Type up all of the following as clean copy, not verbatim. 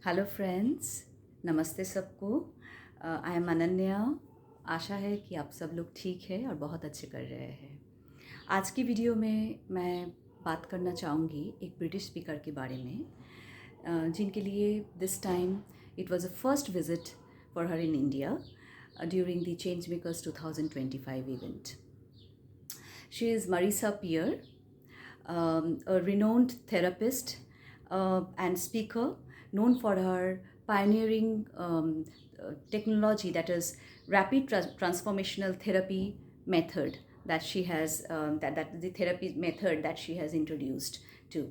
Hello friends, नमस्ते सबको। I am Ananya. आशा है कि आप सब लोग ठीक है और बहुत अच्छे कर रहे हैं। आज की वीडियो में मैं बात करना चाहूँगी एक ब्रिटिश स्पीकर के बारे में, जिनके लिए this time it was a first visit for her in India during the change makers 2025 event. She is Marisa Peer, a renowned therapist and speaker, known for her pioneering technology, that is rapid transformational therapy method that she has, that the therapy method that she has introduced to.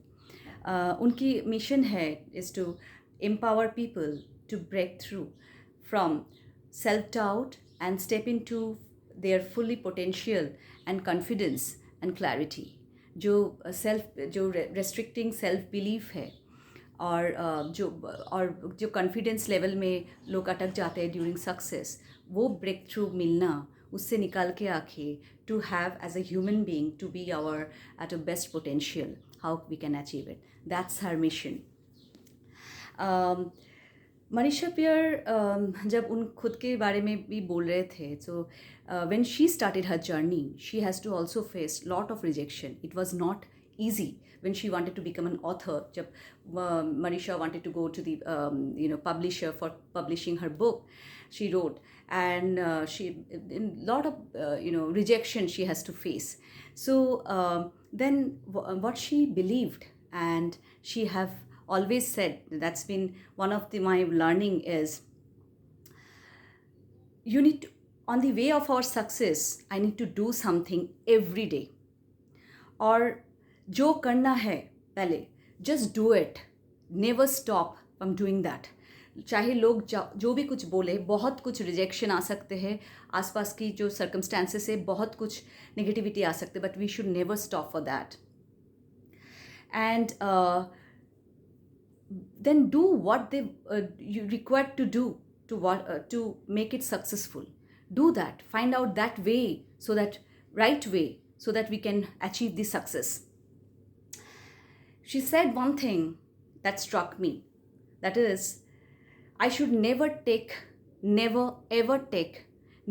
उनकी mission है is to empower people to break through from self-doubt and step into their fully potential and confidence and clarity. जो restricting self belief है और जो confidence level में लोग अटक जाते हैं ड्यूरिंग सक्सेस, वो ब्रेक थ्रू मिलना, उससे निकाल के आके to have as a human being to be our at a best potential, how we can achieve it. That's her mission. Manisha पियर जब उन खुद के बारे में भी बोल रहे थे, so when she started her journey she has to also face lot of rejection. It was not easy when she wanted to become an author. Jab Marisha wanted to go to the publisher for publishing her book, she wrote, and she in lot of rejection she has to face. So then what she believed, and she have always said, that's been one of my learning, is you need to, on the way of our success, I need to do something every day. और जो करना है पहले just do it, never stop from doing that. चाहे लोग जो भी कुछ बोले, बहुत कुछ रिजेक्शन आ सकते हैं, आसपास की जो सर्कमस्टांसेस है बहुत कुछ नेगेटिविटी आ सकते हैं, but we should never stop for that. And then do what they you required to do to make it successful. Do that, find out that way, so that right way, so that we can achieve the success. She said one thing that struck me, that is, I should never ever take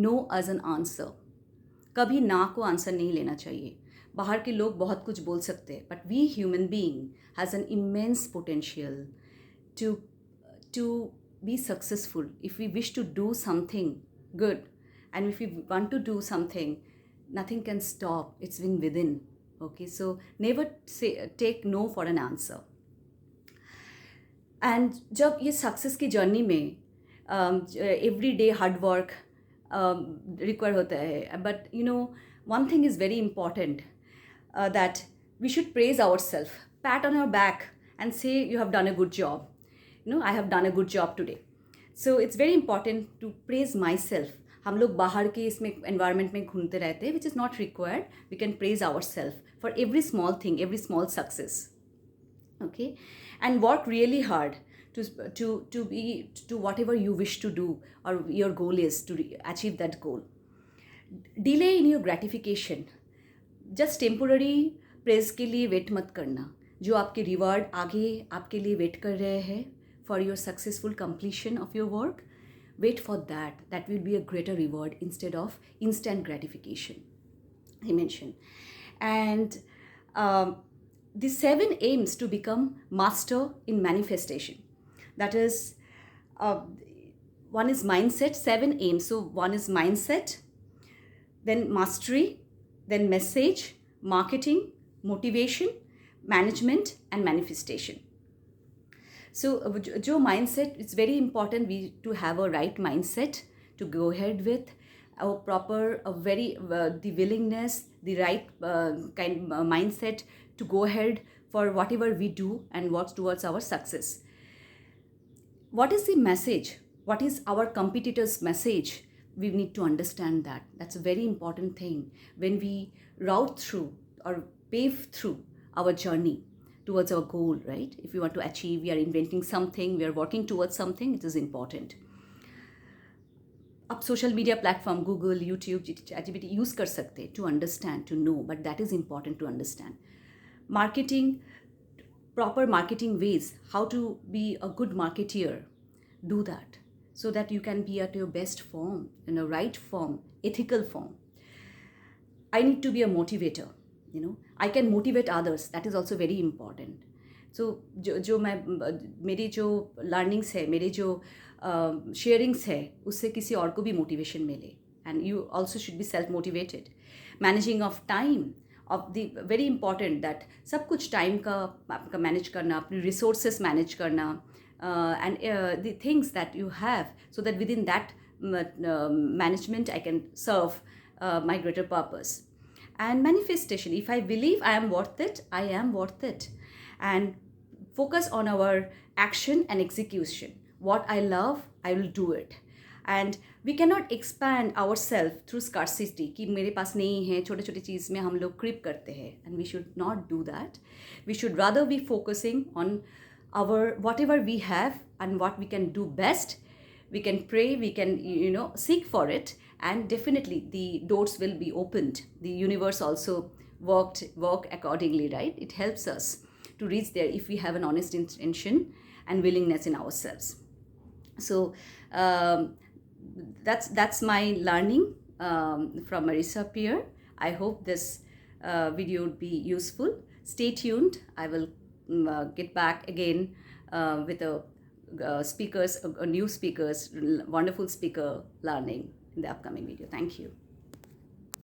no as an answer. कभी ना को answer नहीं लेना चाहिए. बाहर के लोग बहुत कुछ बोल सकते हैं, but we human being has an immense potential to be successful. If we wish to do something good, and if we want to do something, nothing can stop. It's been within. Okay, so never take no for an answer. And जब ये success की journey में every day hard work require होता है, but one thing is very important, that we should praise ourselves, pat on our back and say you have done a good job. I have done a good job today. So it's very important to praise myself. हम लोग बाहर के इसमें environment में घूमते रहते हैं, which is not required. We can praise ourselves for every small thing, every small success. Okay, and work really hard to whatever you wish to do, or your goal is to achieve that goal. Delay in your gratification. Just temporary praise के लिए wait मत करना. जो आपके reward आगे आपके लिए wait कर रहे हैं for your successful completion of your work, wait for that. That will be a greater reward instead of instant gratification, he mentioned. And the 7 aims to become master in manifestation. That is, one is mindset, 7 aims. So one is mindset, then mastery, then message, marketing, motivation, management, and manifestation. So जो mindset, it's very important to have a right mindset to go ahead with, a proper, the willingness, the right kind mindset to go ahead for whatever we do and work towards our success. What is the message? What is our competitor's message? We need to understand that. That's a very important thing when we route through or pave through our journey towards our goal, right? If we want to achieve, we are inventing something, we are working towards something, it is important. आप social media platform, Google, YouTube, ChatGPT use कर सकते to understand, to know, but that is important to understand. Marketing, proper marketing ways, how to be a good marketeer, do that so that you can be at your best form, in a right form, ethical form. I need to be a motivator, I can motivate others, that is also very important. So जो मैं मेरी जो learnings है, मेरे जो sharings है, उससे किसी और को भी मोटिवेशन मिले, and you also should be self motivated. Managing of time, of the very important that सब कुछ टाइम का मैनेज करना, अपनी रिसोर्सेस मैनेज करना, and the things that you have, so that within that management I can serve my greater purpose. And manifestation, if I believe I am worth it, I am worth it. And focus on our action and execution. What I love, I will do it. And we cannot expand ourselves through scarcity कि मेरे पास नहीं है, छोटे छोटे चीज़ में हम लोग क्रिप करते हैं, and we should not do that. We should rather be focusing on our whatever we have and what we can do best. We can pray, we can seek for it, and definitely the doors will be opened. The universe also work accordingly, right? It helps us to reach there if we have an honest intention and willingness in ourselves. So that's my learning from Marisa Peer. I hope this video would be useful. Stay tuned. I will get back again with a new speakers, wonderful speaker learning in the upcoming video. Thank you.